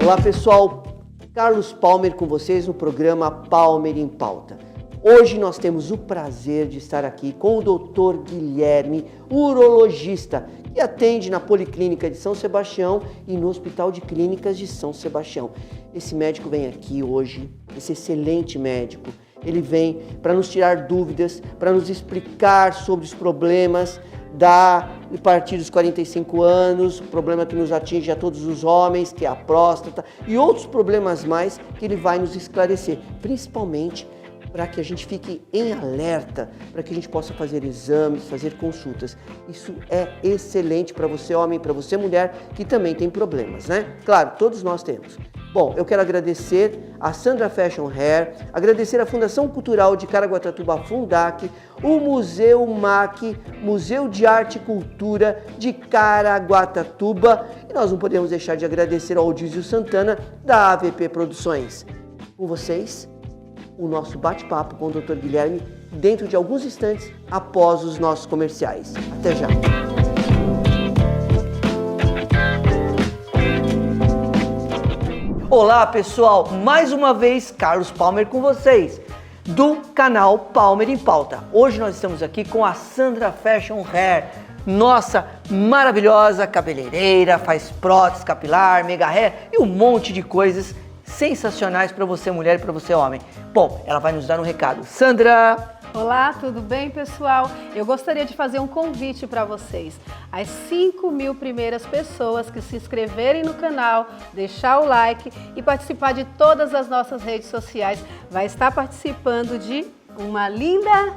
Olá pessoal, Carlos Palmer com vocês no programa Palmer em Pauta. Hoje nós temos o prazer de estar aqui com o Dr. Guilherme, urologista, que atende na Policlínica de São Sebastião e no Hospital de Clínicas de São Sebastião. Esse médico vem aqui hoje, esse excelente médico, ele vem para nos tirar dúvidas, para nos explicar sobre os problemas a partir dos 45 anos, o problema que nos atinge a todos os homens, que é a próstata, e outros problemas mais que ele vai nos esclarecer, principalmente para que a gente fique em alerta, para que a gente possa fazer exames, fazer consultas. Isso é excelente para você homem, para você mulher, que também tem problemas, né? Claro, todos nós temos. Bom, eu quero agradecer a Sandra Fashion Hair, agradecer a Fundação Cultural de Caraguatatuba, Fundac, o Museu MAC, Museu de Arte e Cultura de Caraguatatuba, e nós não podemos deixar de agradecer ao Odísio Santana, da AVP Produções. Com vocês, o nosso bate-papo com o Dr. Guilherme dentro de alguns instantes após os nossos comerciais. Até já! Olá pessoal, mais uma vez Carlos Palmer com vocês do canal Palmer em Pauta. Hoje nós estamos aqui com a Sandra Fashion Hair, nossa maravilhosa cabeleireira, faz prótese capilar, mega hair e um monte de coisas sensacionais para você mulher e para você homem. Bom, ela vai nos dar um recado. Sandra! Olá, tudo bem pessoal? Eu gostaria de fazer um convite para vocês. As 5.000 primeiras pessoas que se inscreverem no canal, deixar o like e participar de todas as nossas redes sociais, vai estar participando de uma linda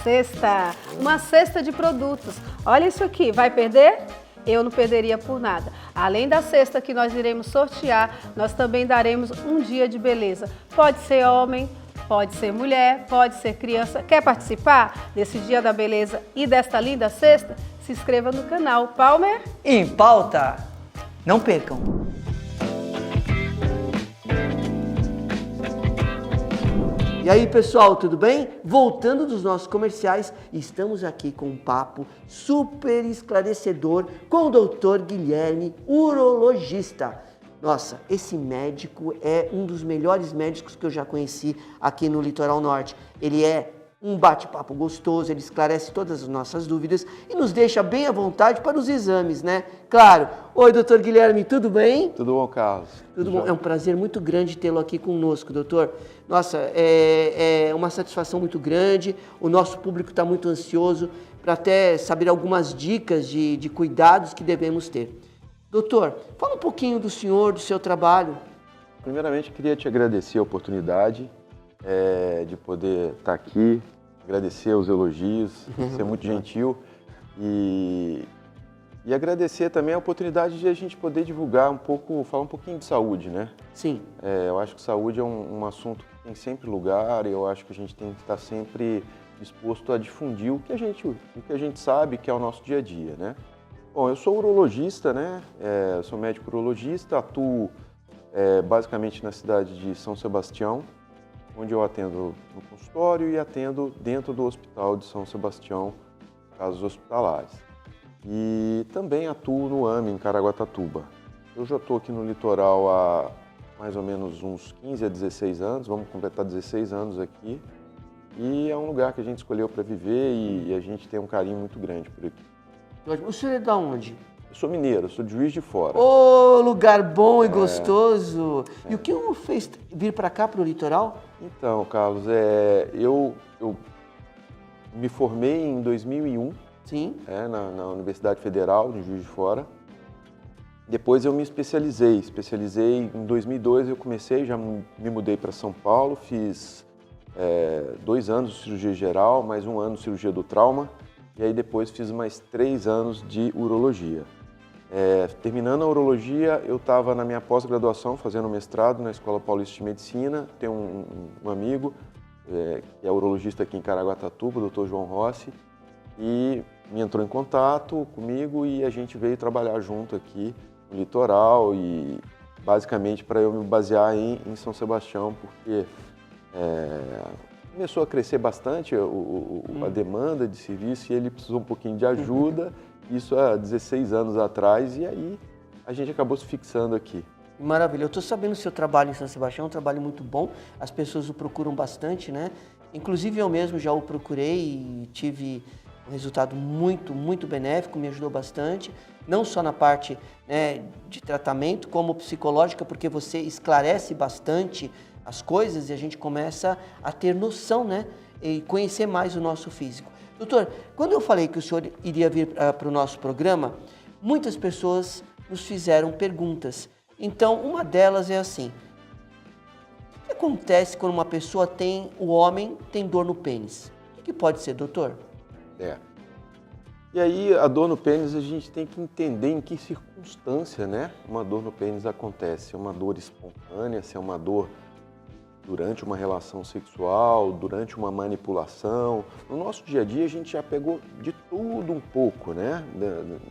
cesta, uma cesta de produtos. Olha isso aqui, vai perder? Eu não perderia por nada. Além da cesta que nós iremos sortear, nós também daremos um dia de beleza. Pode ser homem, pode ser mulher, pode ser criança. Quer participar desse Dia da Beleza e desta linda cesta? Se inscreva no canal Palmer em Pauta. Não percam! E aí pessoal, tudo bem? Voltando dos nossos comerciais, estamos aqui com um papo super esclarecedor com o Dr. Guilherme, urologista. Nossa, esse médico é um dos melhores médicos que eu já conheci aqui no Litoral Norte. Ele é um bate-papo gostoso, ele esclarece todas as nossas dúvidas e nos deixa bem à vontade para os exames, né? Claro. Oi, doutor Guilherme, tudo bem? Tudo bom, Carlos? Tudo bom. É um prazer muito grande tê-lo aqui conosco, doutor. Nossa, é uma satisfação muito grande. O nosso público está muito ansioso para até saber algumas dicas de cuidados que devemos ter. Doutor, fala um pouquinho do senhor, do seu trabalho. Primeiramente, queria te agradecer a oportunidade de poder estar aqui, agradecer os elogios, ser muito gentil e agradecer também a oportunidade de a gente poder divulgar um pouco, falar um pouquinho de saúde, né? Sim. Eu acho que saúde é um assunto que tem sempre lugar e eu acho que a gente tem que estar sempre disposto a difundir o que a gente sabe que é o nosso dia a dia, né? Bom, eu sou urologista, né? Sou médico urologista, atuo basicamente na cidade de São Sebastião, onde eu atendo no consultório e atendo dentro do Hospital de São Sebastião, casos hospitalares. E também atuo no AME, em Caraguatatuba. Eu já estou aqui no litoral há mais ou menos uns 15 a 16 anos, vamos completar 16 anos aqui. E é um lugar que a gente escolheu para viver e a gente tem um carinho muito grande por aqui. O senhor é de onde? Eu sou mineiro, sou de Juiz de Fora. Ô, lugar bom e gostoso! E o que o fez vir para cá, para o litoral? Então, Carlos, eu me formei em 2001. Sim. Na Universidade Federal de Juiz de Fora. Depois eu me especializei em 2002 eu comecei, já me mudei para São Paulo, fiz 2 anos de cirurgia geral, mais 1 ano de cirurgia do trauma, e aí depois fiz mais 3 anos de urologia. Terminando a urologia, eu estava na minha pós-graduação, fazendo mestrado na Escola Paulista de Medicina, tenho um amigo, que é urologista aqui em Caraguatatuba, o Dr. João Rossi, e me entrou em contato comigo e a gente veio trabalhar junto aqui no litoral e basicamente para eu me basear em São Sebastião, porque começou a crescer bastante a demanda de serviço e ele precisou um pouquinho de ajuda, isso há 16 anos atrás, e aí a gente acabou se fixando aqui. Maravilha. Eu estou sabendo o seu trabalho em São Sebastião, é um trabalho muito bom. As pessoas o procuram bastante, né? Inclusive eu mesmo já o procurei e tive um resultado muito benéfico, me ajudou bastante. Não só na parte, né, de tratamento, como psicológica, porque você esclarece bastante as coisas e a gente começa a ter noção, né? E conhecer mais o nosso físico. Doutor, quando eu falei que o senhor iria vir para o nosso programa, muitas pessoas nos fizeram perguntas. Então, uma delas é assim: o que acontece quando uma pessoa o homem tem dor no pênis? O que pode ser, doutor? E aí, a dor no pênis, a gente tem que entender em que circunstância, né, uma dor no pênis acontece. Se é uma dor espontânea, se é uma dor durante uma relação sexual, durante uma manipulação. No nosso dia a dia, a gente já pegou de tudo um pouco, né,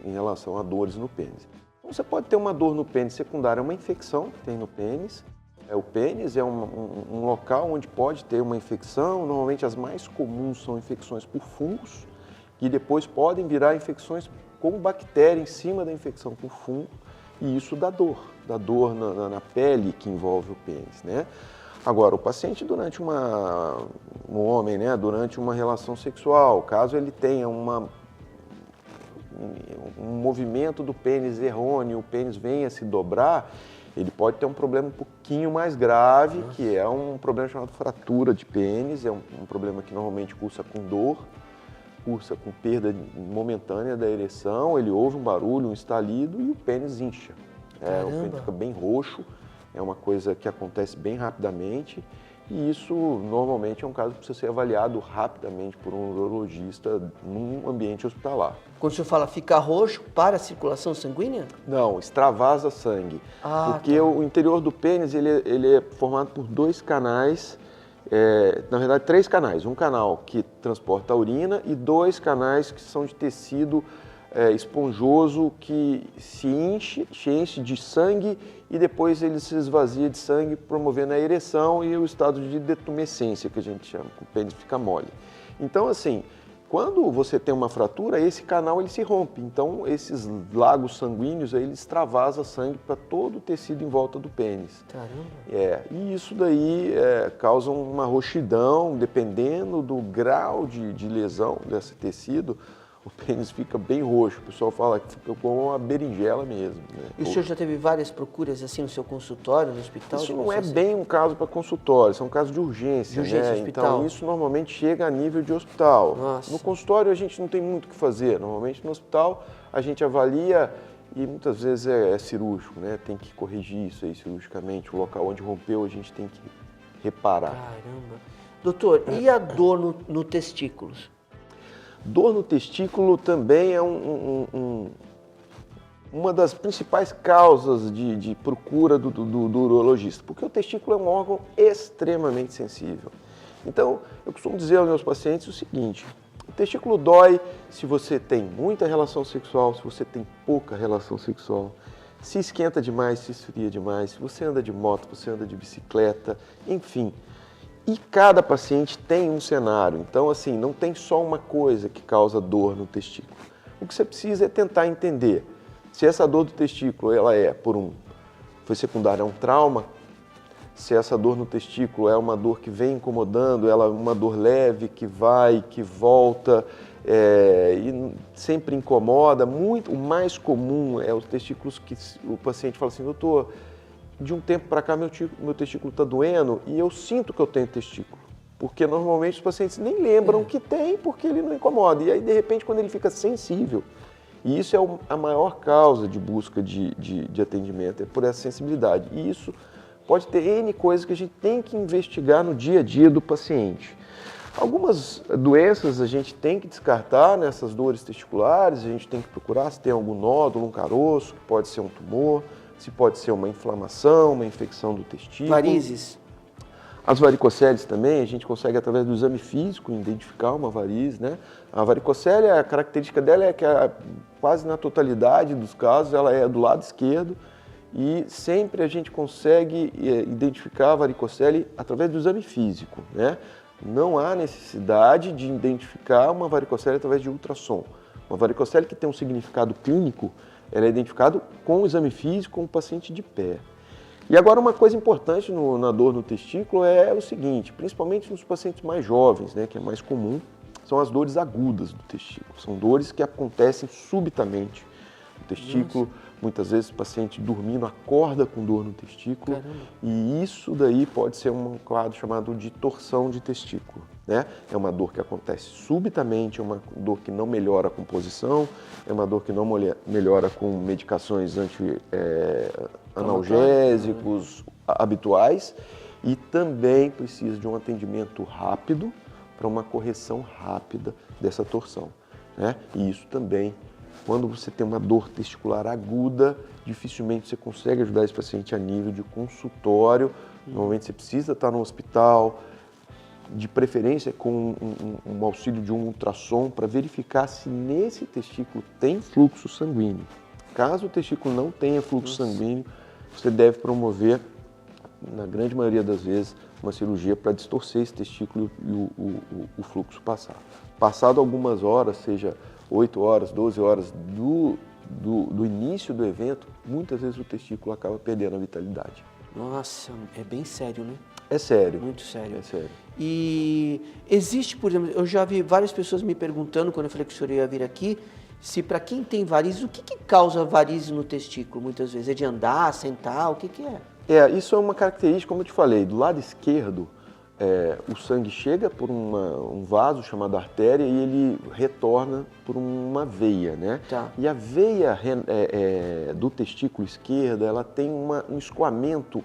em relação a dores no pênis. Então, você pode ter uma dor no pênis secundária, uma infecção que tem no pênis. O pênis é um local onde pode ter uma infecção. Normalmente, as mais comuns são infecções por fungos, que depois podem virar infecções com bactéria em cima da infecção por fungo, e isso dá dor na pele que envolve o pênis, né? Agora, o paciente durante um homem, né, durante uma relação sexual, caso ele tenha um movimento do pênis errôneo, o pênis venha se dobrar, ele pode ter um problema um pouquinho mais grave, que é um problema chamado fratura de pênis. É um problema que normalmente cursa com dor, cursa com perda momentânea da ereção, ele ouve um barulho, um estalido e o pênis incha. O pênis fica bem roxo, é uma coisa que acontece bem rapidamente, e isso normalmente é um caso que precisa ser avaliado rapidamente por um urologista num ambiente hospitalar. Quando o senhor fala ficar roxo, para a circulação sanguínea? Não, extravasa sangue. Porque o interior do pênis ele é formado por dois canais, na verdade 3 canais. Um canal que transporta a urina e 2 canais que são de tecido esponjoso que se enche de sangue e depois ele se esvazia de sangue, promovendo a ereção e o estado de detumescência, que a gente chama, que o pênis fica mole. Então, assim, quando você tem uma fratura, esse canal ele se rompe. Então, esses lagos sanguíneos, aí, eles extravasam sangue para todo o tecido em volta do pênis. Caramba! E isso daí causa uma roxidão, dependendo do grau de lesão desse tecido, o pênis fica bem roxo. O pessoal fala que fica como uma berinjela mesmo, né? E o senhor já teve várias procuras assim no seu consultório, no hospital? Isso não é bem um caso para consultório, isso é um caso de urgência, né? Hospital. Então isso normalmente chega a nível de hospital. Nossa. No consultório a gente não tem muito o que fazer. Normalmente no hospital a gente avalia e muitas vezes é cirúrgico, né? Tem que corrigir isso aí cirurgicamente. O local onde rompeu a gente tem que reparar. Caramba! Doutor, e a dor no testículos? Dor no testículo também é uma das principais causas de procura do urologista, porque o testículo é um órgão extremamente sensível. Então, eu costumo dizer aos meus pacientes o seguinte: o testículo dói se você tem muita relação sexual, se você tem pouca relação sexual, se esquenta demais, se esfria demais, se você anda de moto, se você anda de bicicleta, enfim. E cada paciente tem um cenário, então assim, não tem só uma coisa que causa dor no testículo. O que você precisa é tentar entender se essa dor do testículo ela foi secundária a um trauma, se essa dor no testículo é uma dor que vem incomodando, ela é uma dor leve, que vai, que volta, e sempre incomoda. O mais comum é os testículos que o paciente fala assim: doutor, de um tempo para cá meu testículo está doendo e eu sinto que eu tenho testículo. Porque normalmente os pacientes nem lembram que tem porque ele não incomoda. E aí, de repente, quando ele fica sensível, e isso é a maior causa de busca de atendimento, é por essa sensibilidade. E isso pode ter N coisas que a gente tem que investigar no dia a dia do paciente. Algumas doenças a gente tem que descartar nessas dores testiculares, a gente tem que procurar se tem algum nódulo, um caroço, que pode ser um tumor, se pode ser uma inflamação, uma infecção do testículo. Varizes? As varicoceles também, a gente consegue através do exame físico identificar uma varize, né? A varicocele, a característica dela é que quase na totalidade dos casos ela é do lado esquerdo e sempre a gente consegue identificar a varicocele através do exame físico, né? Não há necessidade de identificar uma varicocele através de ultrassom. Uma varicocele que tem um significado clínico, ela é identificada com o exame físico com o paciente de pé. E agora uma coisa importante na dor no testículo é o seguinte, principalmente nos pacientes mais jovens, né, que é mais comum, são as dores agudas do testículo. São dores que acontecem subitamente no testículo. Muitas vezes o paciente dormindo acorda com dor no testículo. Caramba. E isso daí pode ser um quadro chamado de torção de testículo, né? É uma dor que acontece subitamente, é uma dor que não melhora com posição, é uma dor que não melhora com medicações analgésicos habituais e também precisa de um atendimento rápido para uma correção rápida dessa torção, né? E isso também, quando você tem uma dor testicular aguda, dificilmente você consegue ajudar esse paciente a nível de consultório. Normalmente você precisa estar no hospital, de preferência com um auxílio de um ultrassom para verificar se nesse testículo tem fluxo sanguíneo. Caso o testículo não tenha fluxo sanguíneo, você deve promover, na grande maioria das vezes, uma cirurgia para distorcer esse testículo e o fluxo passar. Passado algumas horas, seja 8 horas, 12 horas do início do evento, muitas vezes o testículo acaba perdendo a vitalidade. Nossa, é bem sério, né? É sério. Muito sério. É sério. E existe, por exemplo, eu já vi várias pessoas me perguntando, quando eu falei que o senhor ia vir aqui, se para quem tem varizes, o que causa varizes no testículo, muitas vezes? É de andar, sentar, o que é? Isso é uma característica, como eu te falei, do lado esquerdo, o sangue chega por um vaso chamado artéria e ele retorna por uma veia, né? Tá. E a veia do testículo esquerdo, ela tem um escoamento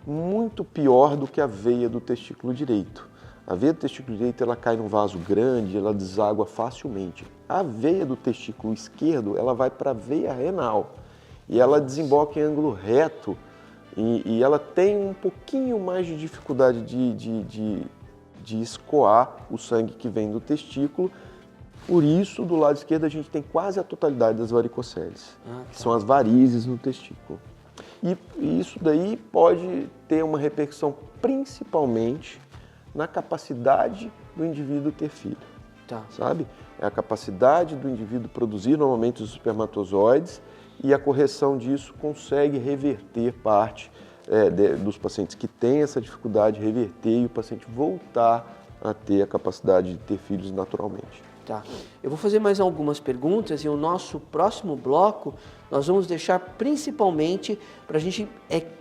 muito pior do que a veia do testículo direito. A veia do testículo direito, ela cai num vaso grande, ela deságua facilmente. A veia do testículo esquerdo, ela vai para a veia renal e ela desemboca em ângulo reto. E ela tem um pouquinho mais de dificuldade de escoar o sangue que vem do testículo. Por isso, do lado esquerdo, a gente tem quase a totalidade das varicoceles, que são as varizes no testículo. E isso daí pode ter uma repercussão principalmente na capacidade do indivíduo ter filho, sabe? É a capacidade do indivíduo produzir normalmente os espermatozoides, e a correção disso consegue reverter parte dos pacientes que têm essa dificuldade, reverter e o paciente voltar a ter a capacidade de ter filhos naturalmente. Tá. Eu vou fazer mais algumas perguntas e o nosso próximo bloco nós vamos deixar principalmente para a gente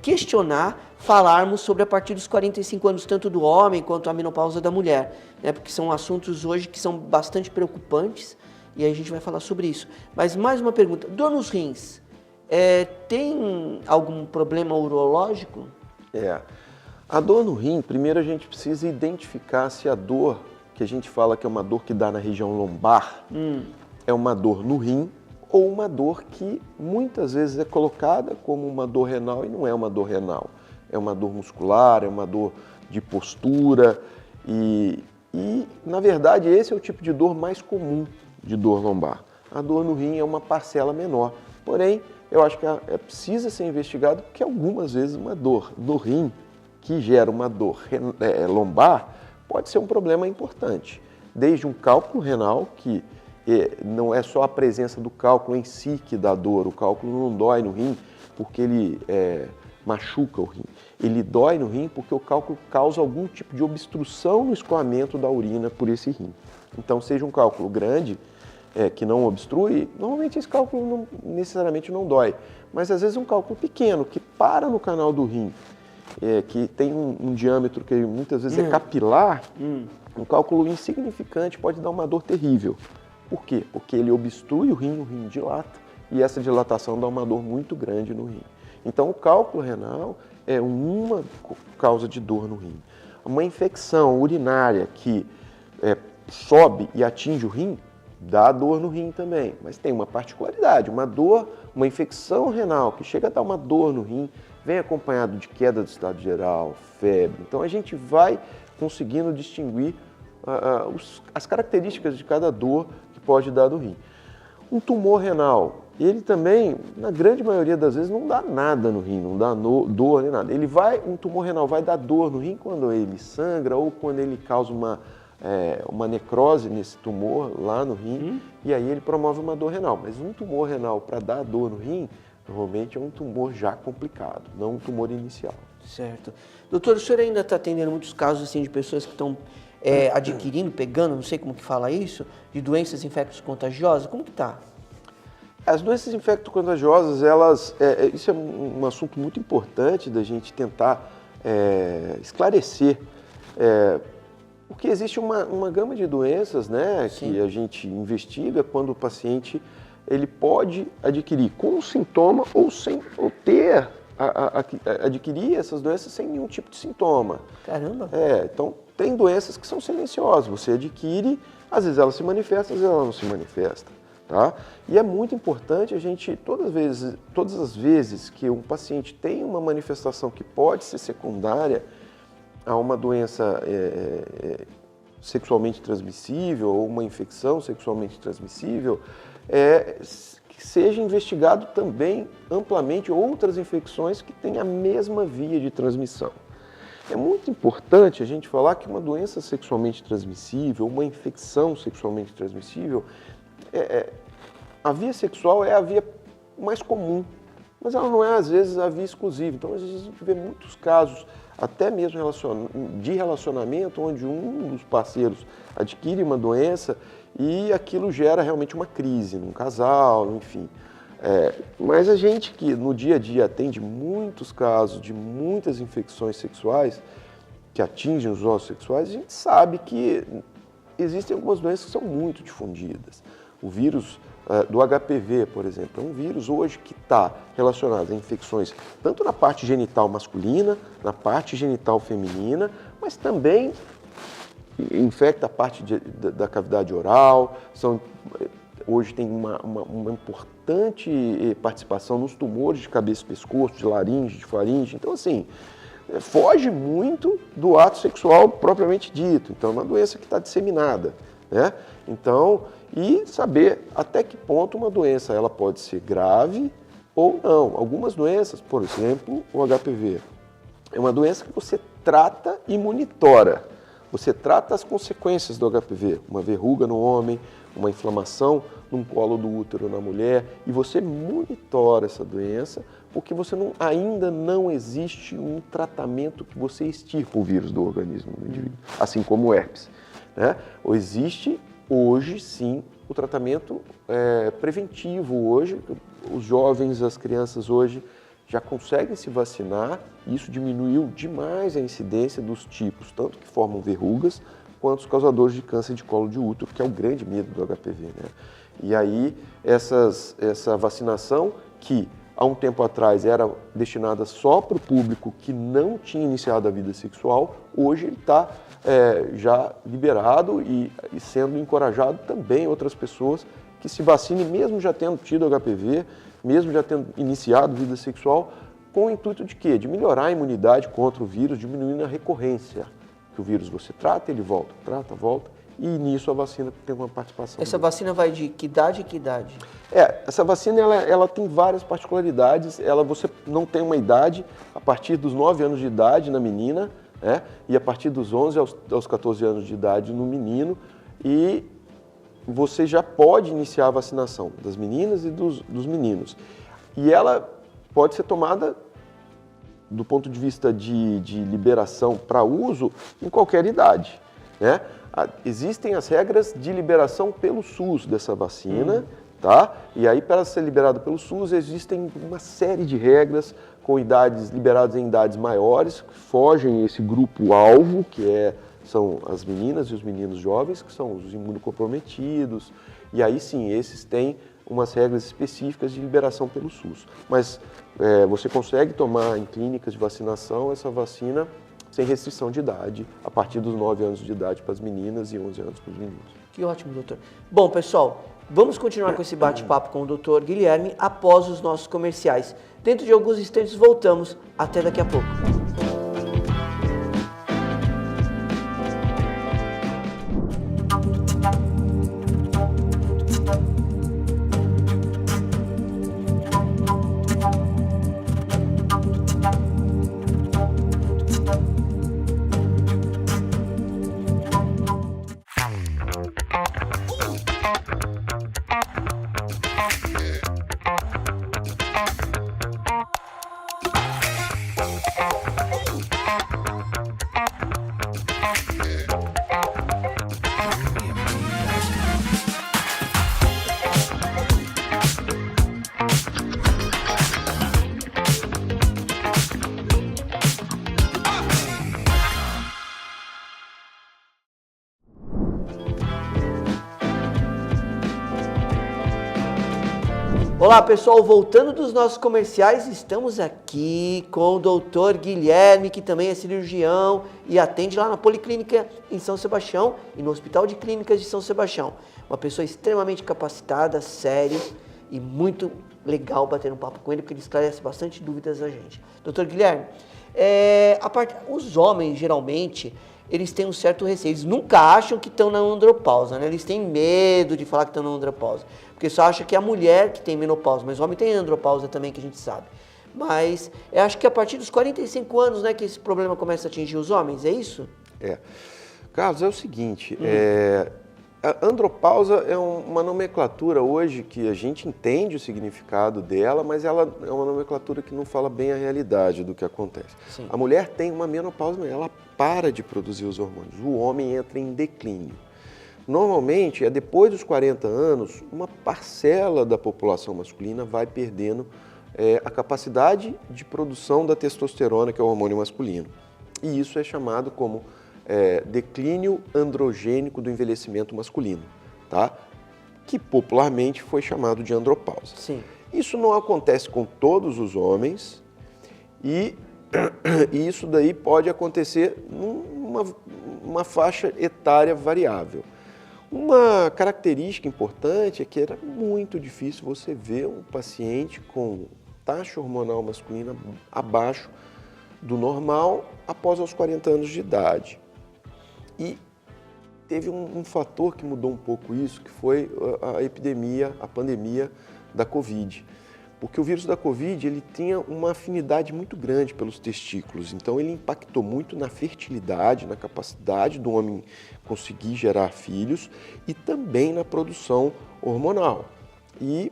questionar, falarmos sobre a partir dos 45 anos, tanto do homem quanto a menopausa da mulher, né? Porque são assuntos hoje que são bastante preocupantes. E aí a gente vai falar sobre isso. Mas mais uma pergunta. Dor nos rins, tem algum problema urológico? A dor no rim, primeiro a gente precisa identificar se a dor, que a gente fala que é uma dor que dá na região lombar, é uma dor no rim ou uma dor que muitas vezes é colocada como uma dor renal e não é uma dor renal. É uma dor muscular, é uma dor de postura e na verdade, esse é o tipo de dor mais comum de dor lombar. A dor no rim é uma parcela menor, porém, eu acho que precisa ser investigado porque algumas vezes uma dor do rim que gera uma dor lombar pode ser um problema importante. Desde um cálculo renal, que não é só a presença do cálculo em si que dá dor, o cálculo não dói no rim porque ele machuca o rim. Ele dói no rim porque o cálculo causa algum tipo de obstrução no escoamento da urina por esse rim. Então, seja um cálculo grande, que não obstrui, normalmente esse cálculo necessariamente não dói. Mas às vezes um cálculo pequeno, que para no canal do rim, que tem um diâmetro que muitas vezes é capilar, um cálculo insignificante pode dar uma dor terrível. Por quê? Porque ele obstrui o rim dilata, e essa dilatação dá uma dor muito grande no rim. Então o cálculo renal é uma causa de dor no rim. Uma infecção urinária que sobe e atinge o rim, dá dor no rim também, mas tem uma particularidade, uma infecção renal que chega a dar uma dor no rim, vem acompanhado de queda do estado geral, febre. Então a gente vai conseguindo distinguir as características de cada dor que pode dar no rim. Um tumor renal, ele também, na grande maioria das vezes, não dá nada no rim, não dá dor nem nada. Um tumor renal vai dar dor no rim quando ele sangra ou quando ele causa uma necrose nesse tumor lá no rim, e aí ele promove uma dor renal. Mas um tumor renal para dar dor no rim, Normalmente é um tumor já complicado, não um tumor inicial. Certo. Doutor, o senhor ainda está atendendo muitos casos assim, de pessoas que estão adquirindo, pegando, não sei como que fala isso, de doenças infecto-contagiosas? Como que está? As doenças infecto-contagiosas, isso é um assunto muito importante da gente tentar esclarecer, porque existe uma gama de doenças, né, que a gente investiga quando o paciente ele pode adquirir com sintoma ou adquirir essas doenças sem nenhum tipo de sintoma. Caramba! Então tem doenças que são silenciosas, você adquire, às vezes ela se manifesta, às vezes ela não se manifesta. Tá? E é muito importante a gente, todas as vezes que um paciente tem uma manifestação que pode ser secundária a uma doença sexualmente transmissível ou uma infecção sexualmente transmissível, que seja investigado também amplamente outras infecções que têm a mesma via de transmissão. É muito importante a gente falar que uma doença sexualmente transmissível, uma infecção sexualmente transmissível, a via sexual é a via mais comum, mas ela não é, às vezes, a via exclusiva. Então, às vezes, a gente vê muitos casos, até mesmo de relacionamento, onde um dos parceiros adquire uma doença e aquilo gera realmente uma crise num casal, enfim. Mas a gente que no dia a dia atende muitos casos de muitas infecções sexuais que atingem os ossos sexuais, a gente sabe que existem algumas doenças que são muito difundidas. O vírus do HPV, por exemplo, é um vírus hoje que está relacionado a infecções tanto na parte genital masculina, na parte genital feminina, mas também infecta a parte da cavidade oral. Hoje tem uma importante participação nos tumores de cabeça e pescoço, de laringe, de faringe. Então, assim, foge muito do ato sexual propriamente dito. Então, é uma doença que está disseminada, né? Então, e saber até que ponto uma doença ela pode ser grave ou não. Algumas doenças, por exemplo, o HPV, é uma doença que você trata e monitora. Você trata as consequências do HPV, uma verruga no homem, uma inflamação no colo do útero na mulher, e você monitora essa doença porque ainda não existe um tratamento que você extirpa o vírus do organismo do indivíduo, assim como o herpes, né? Existe hoje, sim, o tratamento preventivo. Hoje, os jovens, as crianças hoje já conseguem se vacinar, e isso diminuiu demais a incidência dos tipos, tanto que formam verrugas, quanto os causadores de câncer de colo de útero, que é o grande medo do HPV, né? E aí, essa vacinação, que há um tempo atrás era destinada só para o público que não tinha iniciado a vida sexual, hoje ele está já liberado e sendo encorajado também outras pessoas que se vacinem, mesmo já tendo tido HPV, mesmo já tendo iniciado vida sexual, com o intuito de quê? De melhorar a imunidade contra o vírus, diminuindo a recorrência. Que o vírus você trata, ele volta, trata, volta, e nisso a vacina tem uma participação. Essa vacina vai de que idade a que idade? Essa vacina ela tem várias particularidades. Você não tem uma idade a partir dos 9 anos de idade na menina, né? E a partir dos 11 aos 14 anos de idade no menino, e você já pode iniciar a vacinação das meninas e dos meninos. E ela pode ser tomada do ponto de vista de liberação para uso em qualquer idade, né? Existem as regras de liberação pelo SUS dessa vacina, tá? E aí, para ser liberado pelo SUS, existem uma série de regras com idades liberadas em idades maiores, que fogem esse grupo-alvo, que são as meninas e os meninos jovens, que são os imunocomprometidos, e aí sim, esses têm umas regras específicas de liberação pelo SUS. Mas você consegue tomar em clínicas de vacinação essa vacina sem restrição de idade, a partir dos 9 anos de idade para as meninas e 11 anos para os meninos. Que ótimo, doutor. Bom, pessoal, vamos continuar com esse bate-papo com o doutor Guilherme após os nossos comerciais. Dentro de alguns instantes voltamos. Até daqui a pouco. Olá pessoal, voltando dos nossos comerciais, estamos aqui com o Dr. Guilherme, que também é cirurgião e atende lá na Policlínica em São Sebastião e no Hospital de Clínicas de São Sebastião. Uma pessoa extremamente capacitada, sério e muito legal bater um papo com ele, porque ele esclarece bastante dúvidas a gente. Dr. Guilherme, os homens geralmente eles têm um certo receio, eles nunca acham que estão na andropausa, né? Eles têm medo de falar que estão na andropausa, porque só acha que é a mulher que tem menopausa, mas o homem tem andropausa também, que a gente sabe. Mas eu acho que a partir dos 45 anos, né, que esse problema começa a atingir os homens, é isso? Carlos, é o seguinte, a andropausa é uma nomenclatura hoje que a gente entende o significado dela, mas ela é uma nomenclatura que não fala bem a realidade do que acontece. Sim. A mulher tem uma menopausa, ela para de produzir os hormônios, o homem entra em declínio. Normalmente, depois dos 40 anos, uma parcela da população masculina vai perdendo a capacidade de produção da testosterona, que é o hormônio masculino. E isso é chamado como declínio androgênico do envelhecimento masculino, tá? Que popularmente foi chamado de andropausa. Sim. Isso não acontece com todos os homens e isso daí pode acontecer numa faixa etária variável. Uma característica importante é que era muito difícil você ver um paciente com taxa hormonal masculina abaixo do normal após os 40 anos de idade. E teve um fator que mudou um pouco isso, que foi a pandemia da Covid. Porque o vírus da Covid, ele tinha uma afinidade muito grande pelos testículos, então ele impactou muito na fertilidade, na capacidade do homem conseguir gerar filhos e também na produção hormonal. E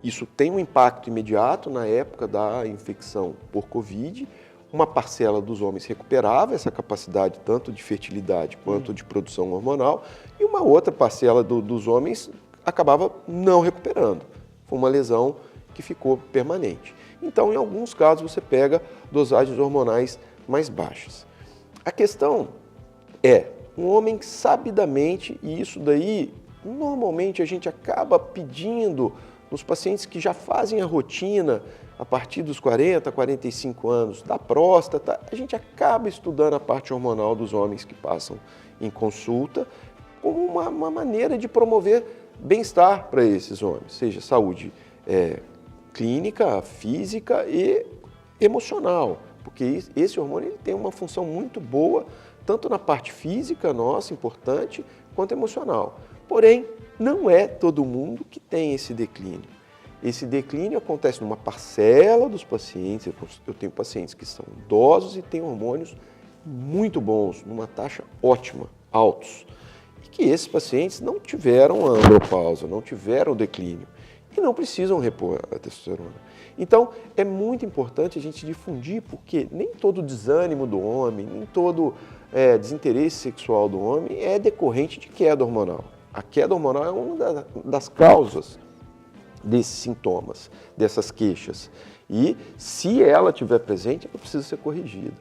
isso tem um impacto imediato na época da infecção por Covid. Uma parcela dos homens recuperava essa capacidade tanto de fertilidade quanto de produção hormonal e uma outra parcela dos homens acabava não recuperando. Foi uma lesão que ficou permanente. Então, em alguns casos, você pega dosagens hormonais mais baixas. A questão é, um homem sabidamente, e isso daí, normalmente a gente acaba pedindo nos pacientes que já fazem a rotina a partir dos 40, 45 anos da próstata, a gente acaba estudando a parte hormonal dos homens que passam em consulta como uma maneira de promover bem-estar para esses homens, seja saúde clínica, física e emocional, porque esse hormônio ele tem uma função muito boa, tanto na parte física nossa, importante, quanto emocional. Porém, não é todo mundo que tem esse declínio. Esse declínio acontece numa parcela dos pacientes, eu tenho pacientes que são idosos e têm hormônios muito bons, numa taxa ótima, altos, e que esses pacientes não tiveram a andropausa, não tiveram o declínio. E não precisam repor a testosterona. Então, é muito importante a gente difundir, porque nem todo desânimo do homem, nem todo desinteresse sexual do homem é decorrente de queda hormonal. A queda hormonal é uma das causas desses sintomas, dessas queixas. E, se ela estiver presente, ela precisa ser corrigida.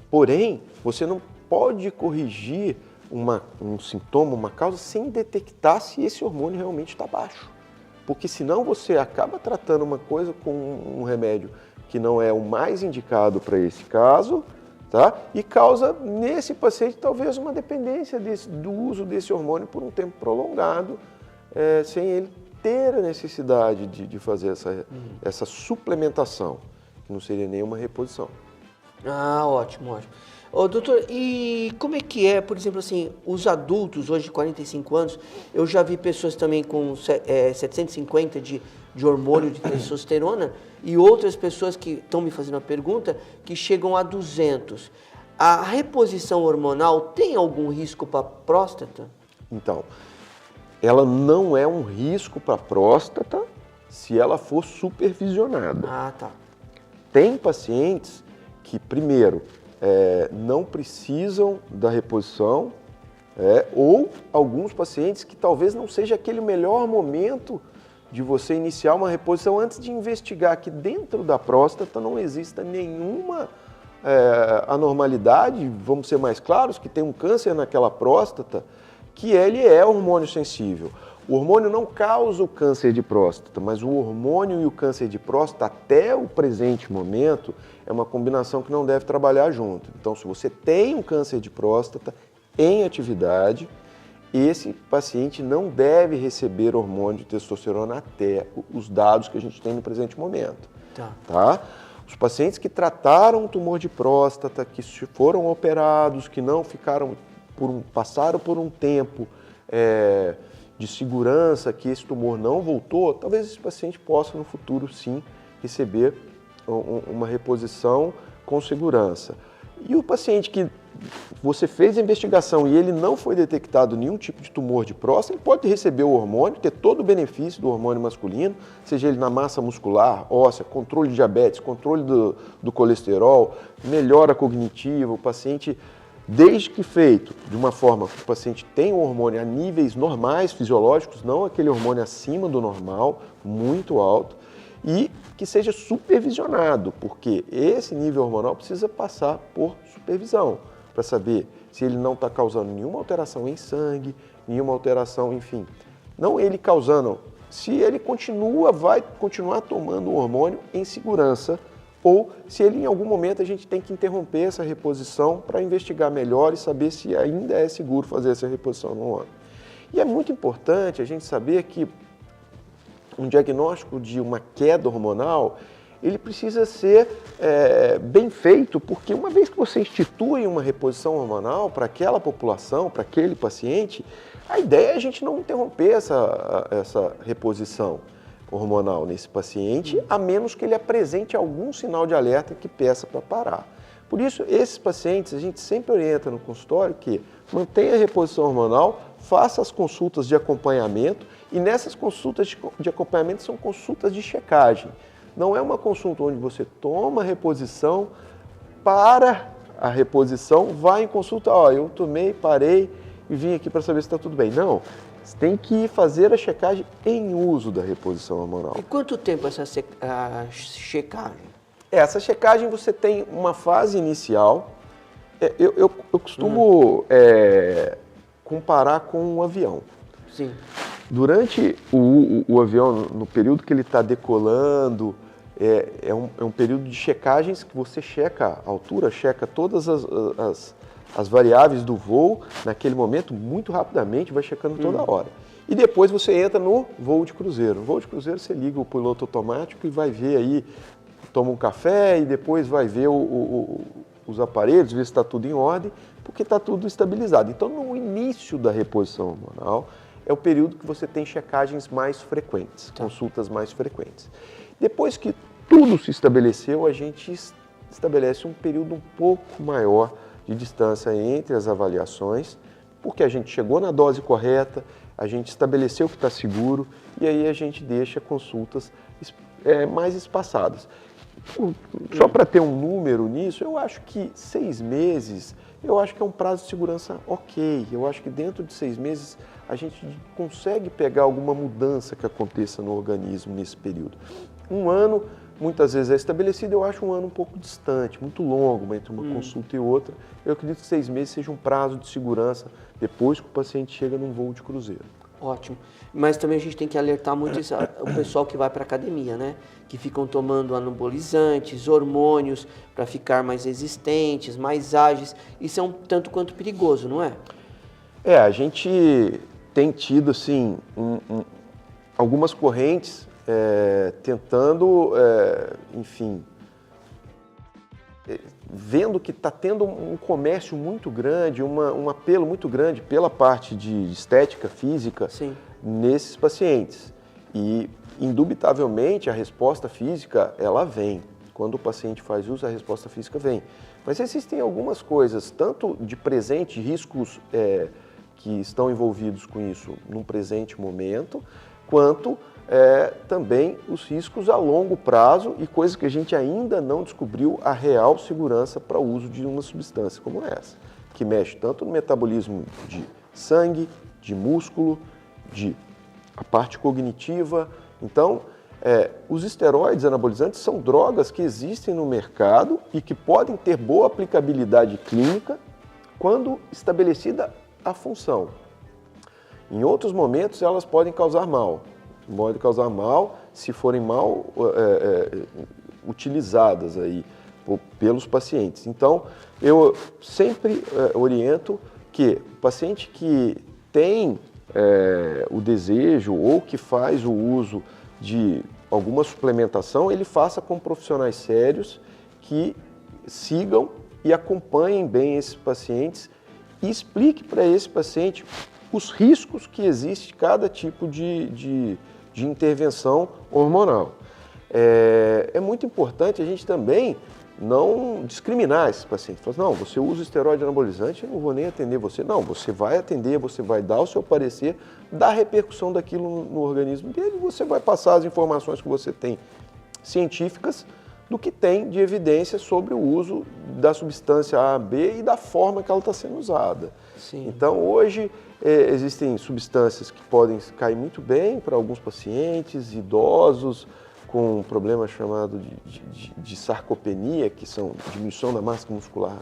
Porém, você não pode corrigir um sintoma, uma causa, sem detectar se esse hormônio realmente está baixo. Porque senão você acaba tratando uma coisa com um remédio que não é o mais indicado para esse caso, tá? E causa nesse paciente talvez uma dependência do uso desse hormônio por um tempo prolongado, sem ele ter a necessidade de fazer essa suplementação, que não seria nenhuma reposição. Ah, ótimo, ótimo. Ô, doutor, e como é que é, por exemplo, assim, os adultos hoje de 45 anos, eu já vi pessoas também com 750 de hormônio de testosterona e outras pessoas que estão me fazendo a pergunta que chegam a 200. A reposição hormonal tem algum risco para a próstata? Então, ela não é um risco para a próstata se ela for supervisionada. Ah, tá. Tem pacientes que, primeiro, não precisam da reposição, ou alguns pacientes que talvez não seja aquele melhor momento de você iniciar uma reposição antes de investigar que dentro da próstata não exista nenhuma anormalidade, vamos ser mais claros, que tem um câncer naquela próstata, que ele é hormônio sensível. O hormônio não causa o câncer de próstata, mas o hormônio e o câncer de próstata, até o presente momento, é uma combinação que não deve trabalhar junto. Então, se você tem um câncer de próstata em atividade, esse paciente não deve receber hormônio de testosterona até os dados que a gente tem no presente momento. Tá? Os pacientes que trataram um tumor de próstata, que foram operados, que não ficaram, passaram por um tempo de segurança, que esse tumor não voltou, talvez esse paciente possa no futuro sim receber uma reposição com segurança. E o paciente que você fez a investigação e ele não foi detectado nenhum tipo de tumor de próstata, ele pode receber o hormônio, ter todo o benefício do hormônio masculino, seja ele na massa muscular, óssea, controle de diabetes, controle do colesterol, melhora cognitiva, o paciente, desde que feito de uma forma que o paciente tem o hormônio a níveis normais, fisiológicos, não aquele hormônio acima do normal, muito alto, e que seja supervisionado, porque esse nível hormonal precisa passar por supervisão, para saber se ele não está causando nenhuma alteração em sangue, nenhuma alteração, enfim. Não ele causando, se ele vai continuar tomando o hormônio em segurança, ou se ele em algum momento a gente tem que interromper essa reposição para investigar melhor e saber se ainda é seguro fazer essa reposição no homem. E é muito importante a gente saber que um diagnóstico de uma queda hormonal, ele precisa ser bem feito, porque uma vez que você institui uma reposição hormonal para aquela população, para aquele paciente, a ideia é a gente não interromper essa reposição hormonal nesse paciente, a menos que ele apresente algum sinal de alerta que peça para parar. Por isso, esses pacientes, a gente sempre orienta no consultório que mantenha a reposição hormonal, faça as consultas de acompanhamento, e nessas consultas de acompanhamento são consultas de checagem. Não é uma consulta onde você toma a reposição, para a reposição, vai em consulta, eu tomei, parei e vim aqui para saber se está tudo bem. Não, você tem que fazer a checagem em uso da reposição hormonal. E quanto tempo essa checagem? Essa checagem você tem uma fase inicial, eu costumo comparar com um avião. Sim. Durante o avião, no período que ele está decolando, é um período de checagens que você checa a altura, checa todas as variáveis do voo naquele momento, muito rapidamente, vai checando toda hora. E depois você entra no voo de cruzeiro. No voo de cruzeiro você liga o piloto automático e vai ver aí, toma um café e depois vai ver os aparelhos, ver se está tudo em ordem, porque está tudo estabilizado. Então, no início da reposição hormonal, é o período que você tem checagens mais frequentes, consultas mais frequentes. Depois que tudo se estabeleceu, a gente estabelece um período um pouco maior de distância entre as avaliações, porque a gente chegou na dose correta, a gente estabeleceu que está seguro e aí a gente deixa consultas mais espaçadas. Só para ter um número nisso, eu acho que 6 meses, eu acho que é um prazo de segurança ok. Eu acho que dentro de 6 meses a gente consegue pegar alguma mudança que aconteça no organismo nesse período. 1 ano, muitas vezes é estabelecido, eu acho 1 ano um pouco distante, muito longo, entre uma consulta e outra. Eu acredito que 6 meses seja um prazo de segurança depois que o paciente chega num voo de cruzeiro. Ótimo. Mas também a gente tem que alertar muito o pessoal que vai para a academia, né? Que ficam tomando anabolizantes, hormônios para ficar mais resistentes, mais ágeis. Isso é um tanto quanto perigoso, não é? A gente tem tido, assim, algumas correntes tentando, enfim, vendo que está tendo um comércio muito grande, um apelo muito grande pela parte de estética física nesses pacientes. E, indubitavelmente, a resposta física, ela vem. Quando o paciente faz uso, a resposta física vem. Mas existem algumas coisas, tanto de presente, riscos que estão envolvidos com isso num presente momento, quanto também os riscos a longo prazo e coisas que a gente ainda não descobriu a real segurança para o uso de uma substância como essa, que mexe tanto no metabolismo de sangue, de músculo, de a parte cognitiva. Então, os esteroides anabolizantes são drogas que existem no mercado e que podem ter boa aplicabilidade clínica quando estabelecida a função. Em outros momentos, elas podem causar mal. Podem causar mal se forem mal utilizadas aí pelos pacientes. Então, eu sempre oriento que o paciente que tem o desejo ou que faz o uso de alguma suplementação, ele faça com profissionais sérios que sigam e acompanhem bem esses pacientes e explique para esse paciente os riscos que existe cada tipo de intervenção hormonal. É muito importante a gente também não discriminar esses pacientes. Falar, não, você usa esteroide anabolizante, eu não vou nem atender você. Não, você vai atender, você vai dar o seu parecer, dar a repercussão daquilo no organismo dele, você vai passar as informações que você tem científicas do que tem de evidência sobre o uso da substância A, B e da forma que ela está sendo usada. Sim. Então, hoje, existem substâncias que podem cair muito bem para alguns pacientes, idosos, com um problema chamado de sarcopenia, que são diminuição da massa muscular,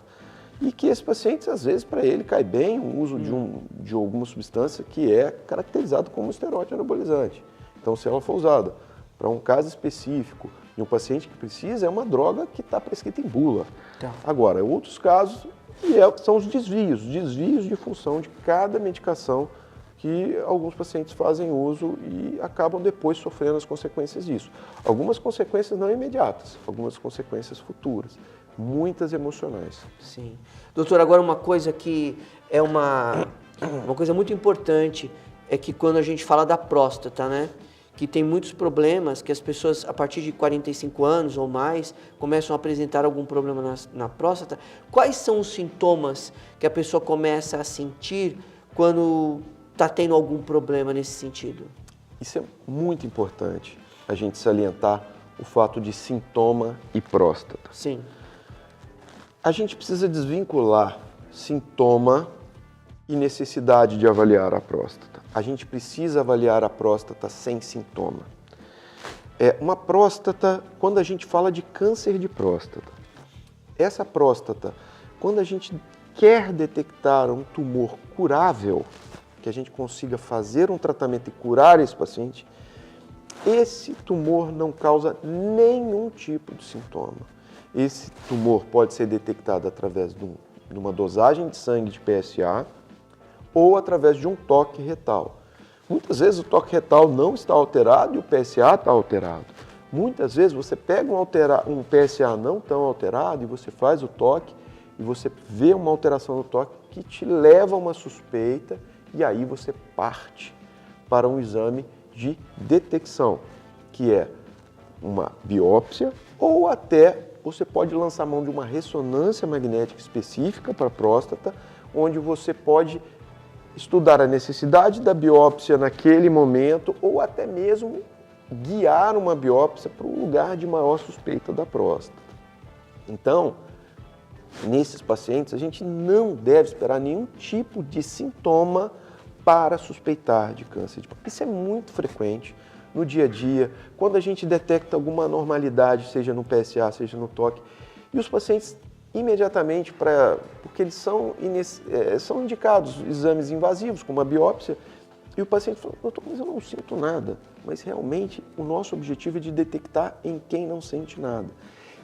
e que esse paciente, às vezes, para ele cai bem o uso de alguma substância que é caracterizado como esteroide anabolizante. Então, se ela for usada para um caso específico, e um paciente que precisa, é uma droga que está prescrita em bula. Tá. Agora, outros casos, são os desvios de função de cada medicação que alguns pacientes fazem uso e acabam depois sofrendo as consequências disso. Algumas consequências não imediatas, algumas consequências futuras, muitas emocionais. Sim. Doutor, agora uma coisa que é uma coisa muito importante é que quando a gente fala da próstata, né? Que tem muitos problemas que as pessoas, a partir de 45 anos ou mais, começam a apresentar algum problema na próstata. Quais são os sintomas que a pessoa começa a sentir quando está tendo algum problema nesse sentido? Isso é muito importante, a gente salientar o fato de sintoma e próstata. Sim. A gente precisa desvincular sintoma e necessidade de avaliar a próstata. A gente precisa avaliar a próstata sem sintoma. Uma próstata, quando a gente fala de câncer de próstata, essa próstata, quando a gente quer detectar um tumor curável, que a gente consiga fazer um tratamento e curar esse paciente, esse tumor não causa nenhum tipo de sintoma. Esse tumor pode ser detectado através de uma dosagem de sangue de PSA ou através de um toque retal. Muitas vezes o toque retal não está alterado e o PSA está alterado. Muitas vezes você pega um PSA não tão alterado e você faz o toque e você vê uma alteração no toque que te leva a uma suspeita e aí você parte para um exame de detecção, que é uma biópsia ou até você pode lançar mão de uma ressonância magnética específica para a próstata, onde você pode estudar a necessidade da biópsia naquele momento ou até mesmo guiar uma biópsia para um lugar de maior suspeita da próstata. Então, nesses pacientes, a gente não deve esperar nenhum tipo de sintoma para suspeitar de câncer de próstata. Isso é muito frequente no dia a dia, quando a gente detecta alguma anormalidade, seja no PSA, seja no toque, e os pacientes imediatamente, porque eles são indicados exames invasivos, como a biópsia, e o paciente fala, doutor, mas eu não sinto nada. Mas realmente o nosso objetivo é de detectar em quem não sente nada.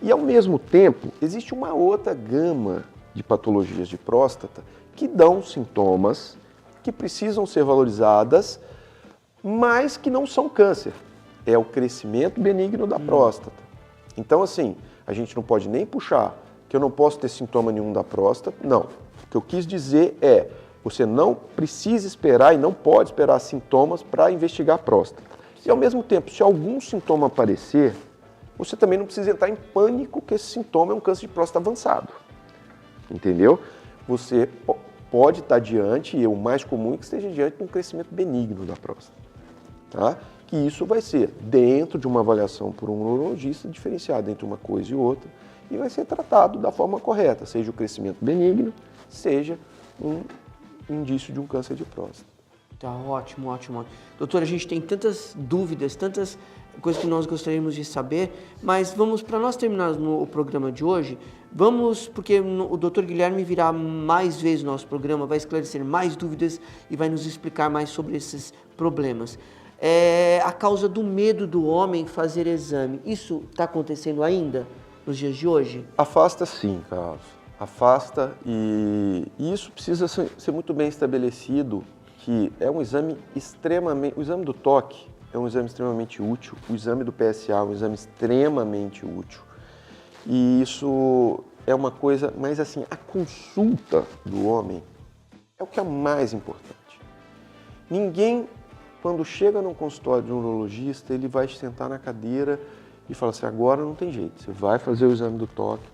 E ao mesmo tempo, existe uma outra gama de patologias de próstata que dão sintomas que precisam ser valorizadas, mas que não são câncer. É o crescimento benigno da próstata. Então, assim, a gente não pode nem puxar que eu não posso ter sintoma nenhum da próstata. Não. O que eu quis dizer é, você não precisa esperar e não pode esperar sintomas para investigar a próstata. E ao mesmo tempo, se algum sintoma aparecer, você também não precisa entrar em pânico que esse sintoma é um câncer de próstata avançado. Entendeu? Você pode estar diante, e o mais comum é que esteja diante de um crescimento benigno da próstata. Tá? Que isso vai ser dentro de uma avaliação por um urologista diferenciada entre uma coisa e outra e vai ser tratado da forma correta, seja o crescimento benigno, seja um indício de um câncer de próstata. Tá ótimo, ótimo, ótimo. Doutora, a gente tem tantas dúvidas, tantas coisas que nós gostaríamos de saber, mas vamos, para nós terminarmos o programa de hoje, porque o doutor Guilherme virá mais vezes no nosso programa, vai esclarecer mais dúvidas e vai nos explicar mais sobre esses problemas. A causa do medo do homem fazer exame, isso está acontecendo ainda nos dias de hoje? Afasta sim, Carlos. Afasta e isso precisa ser muito bem estabelecido, que é um exame extremamente... O exame do toque é um exame extremamente útil, o exame do PSA é um exame extremamente útil. E isso é uma coisa... Mas assim, a consulta do homem é o que é mais importante. Ninguém, quando chega num consultório de um urologista, ele vai te sentar na cadeira e falar assim, agora não tem jeito, você vai fazer o exame do toque.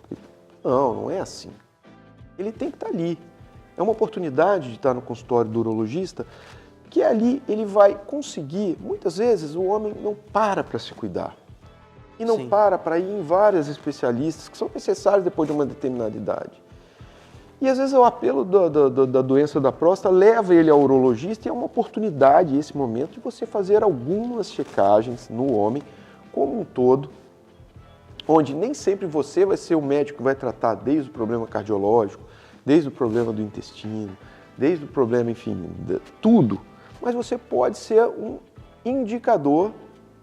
Não, não é assim. Ele tem que estar ali. É uma oportunidade de estar no consultório do urologista, que ali ele vai conseguir, muitas vezes o homem não para se cuidar. E não para ir em vários especialistas que são necessários depois de uma determinada idade. E às vezes o apelo da doença da próstata leva ele ao urologista e é uma oportunidade, esse momento, de você fazer algumas checagens no homem como um todo, onde nem sempre você vai ser o médico que vai tratar desde o problema cardiológico, desde o problema do intestino, desde o problema, enfim, tudo. Mas você pode ser um indicador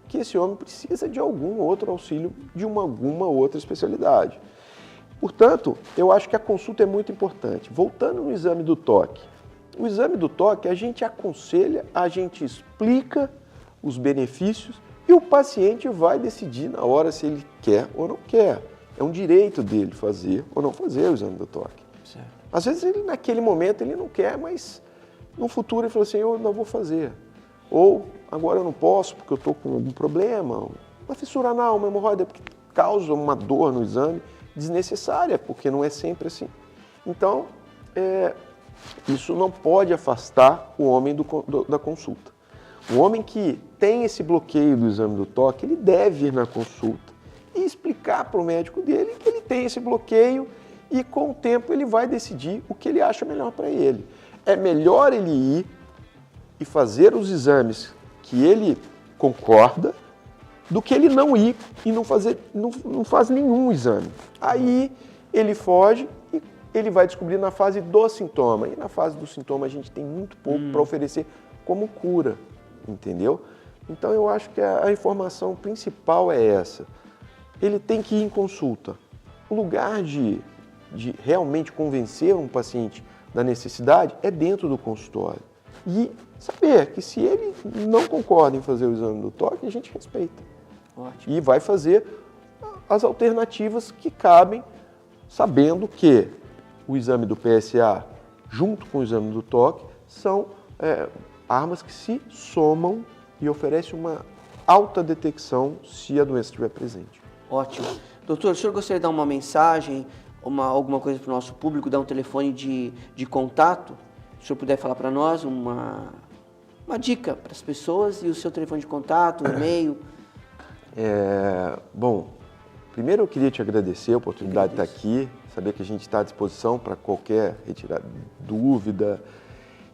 que esse homem precisa de algum outro auxílio de alguma outra especialidade. Portanto, eu acho que a consulta é muito importante. Voltando no exame do toque. O exame do toque a gente aconselha, a gente explica os benefícios e o paciente vai decidir na hora se ele quer ou não quer. É um direito dele fazer ou não fazer o exame do toque. Certo. Às vezes, ele, naquele momento, ele não quer, mas no futuro ele fala assim, eu não vou fazer. Ou, agora eu não posso porque eu estou com algum problema, uma fissura anal, uma hemorroida, porque causa uma dor no exame desnecessária, porque não é sempre assim. Então, isso não pode afastar o homem da consulta. O homem que tem esse bloqueio do exame do toque, ele deve ir na consulta e explicar para o médico dele que ele tem esse bloqueio e com o tempo ele vai decidir o que ele acha melhor para ele. É melhor ele ir e fazer os exames que ele concorda do que ele não ir e não faz nenhum exame. Aí ele foge e ele vai descobrir na fase do sintoma. E na fase do sintoma a gente tem muito pouco para oferecer como cura, entendeu? Então eu acho que a informação principal é essa. Ele tem que ir em consulta. O lugar de realmente convencer um paciente da necessidade é dentro do consultório. E saber que se ele não concorda em fazer o exame do toque, a gente respeita. Ótimo. E vai fazer as alternativas que cabem, sabendo que o exame do PSA, junto com o exame do toque, são armas que se somam e oferecem uma alta detecção se a doença estiver presente. Ótimo. Doutor, o senhor gostaria de dar uma mensagem, alguma coisa para o nosso público, dar um telefone de contato? Se o senhor puder falar para nós uma dica para as pessoas e o seu telefone de contato, um e-mail. Bom, primeiro eu queria te agradecer a oportunidade de estar aqui, saber que a gente está à disposição para qualquer retirada de dúvida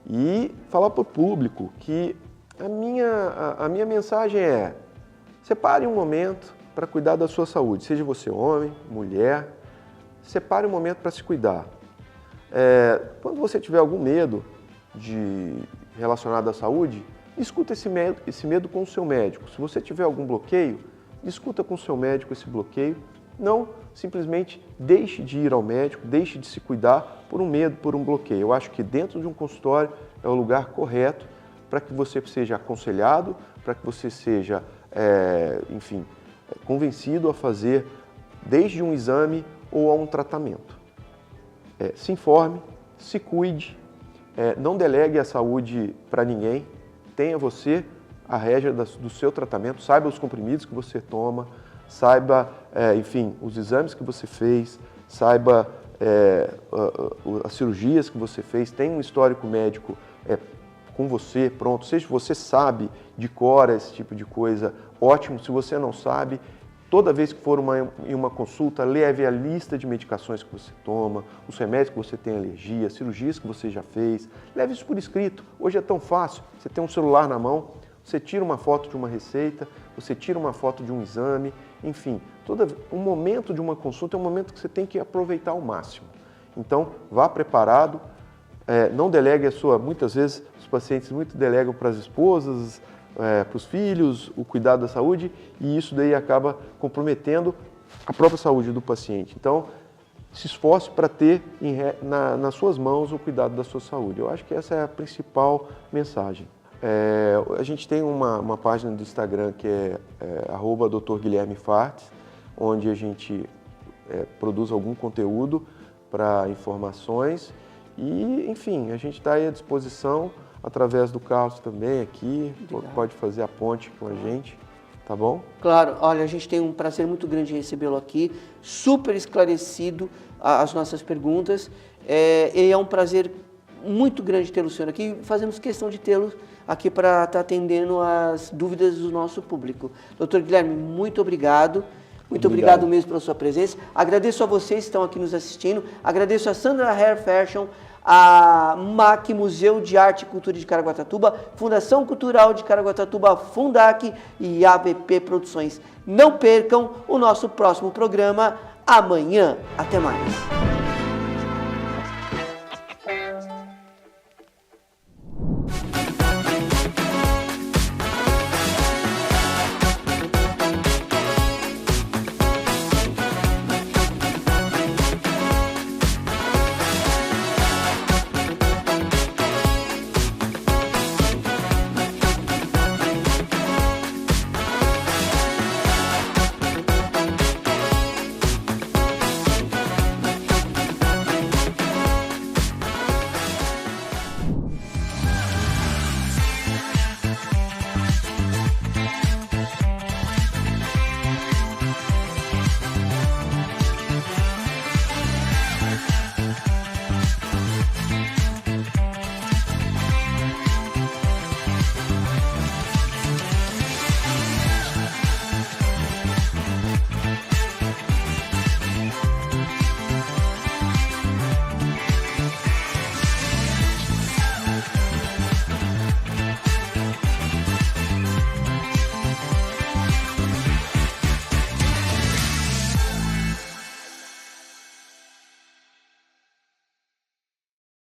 e falar para o público que a minha mensagem é: separe um momento para cuidar da sua saúde, seja você homem, mulher, separe um momento para se cuidar. Quando você tiver algum medo relacionado à saúde, discuta esse medo com o seu médico. Se você tiver algum bloqueio, discuta com o seu médico esse bloqueio. Não simplesmente deixe de ir ao médico, deixe de se cuidar por um medo, por um bloqueio. Eu acho que dentro de um consultório é o lugar correto para que você seja aconselhado, para que você seja, convencido a fazer desde um exame ou a um tratamento. Se informe, se cuide, não delegue a saúde para ninguém, tenha você a rédea do seu tratamento, saiba os comprimidos que você toma, saiba, os exames que você fez, saiba as cirurgias que você fez, tem um histórico médico com você, pronto. Seja você sabe de cor esse tipo de coisa, ótimo. Se você não sabe, toda vez que for em uma consulta, leve a lista de medicações que você toma, os remédios que você tem alergia, cirurgias que você já fez. Leve isso por escrito. Hoje é tão fácil. Você tem um celular na mão, você tira uma foto de uma receita, você tira uma foto de um exame, enfim. O momento de uma consulta é um momento que você tem que aproveitar ao máximo. Então, vá preparado, não delegue muitas vezes os pacientes muito delegam para as esposas, para os filhos, o cuidado da saúde, e isso daí acaba comprometendo a própria saúde do paciente. Então, se esforce para ter nas suas mãos o cuidado da sua saúde. Eu acho que essa é a principal mensagem. A gente tem uma página do Instagram que é @Dr. Guilherme Fartes, onde a gente produz algum conteúdo para informações e, enfim, a gente está aí à disposição através do Carlos também aqui, pode fazer a ponte com a gente, tá bom? Claro, olha, a gente tem um prazer muito grande em recebê-lo aqui, super esclarecido as nossas perguntas, e é um prazer muito grande tê-lo, senhor, aqui, fazemos questão de tê-lo aqui para estar atendendo as dúvidas do nosso público. Doutor Guilherme, muito obrigado. Muito obrigado mesmo pela sua presença. Agradeço a vocês que estão aqui nos assistindo. Agradeço a Sandra Hair Fashion, a MAC, Museu de Arte e Cultura de Caraguatatuba, Fundação Cultural de Caraguatatuba, Fundac e ABP Produções. Não percam o nosso próximo programa amanhã. Até mais.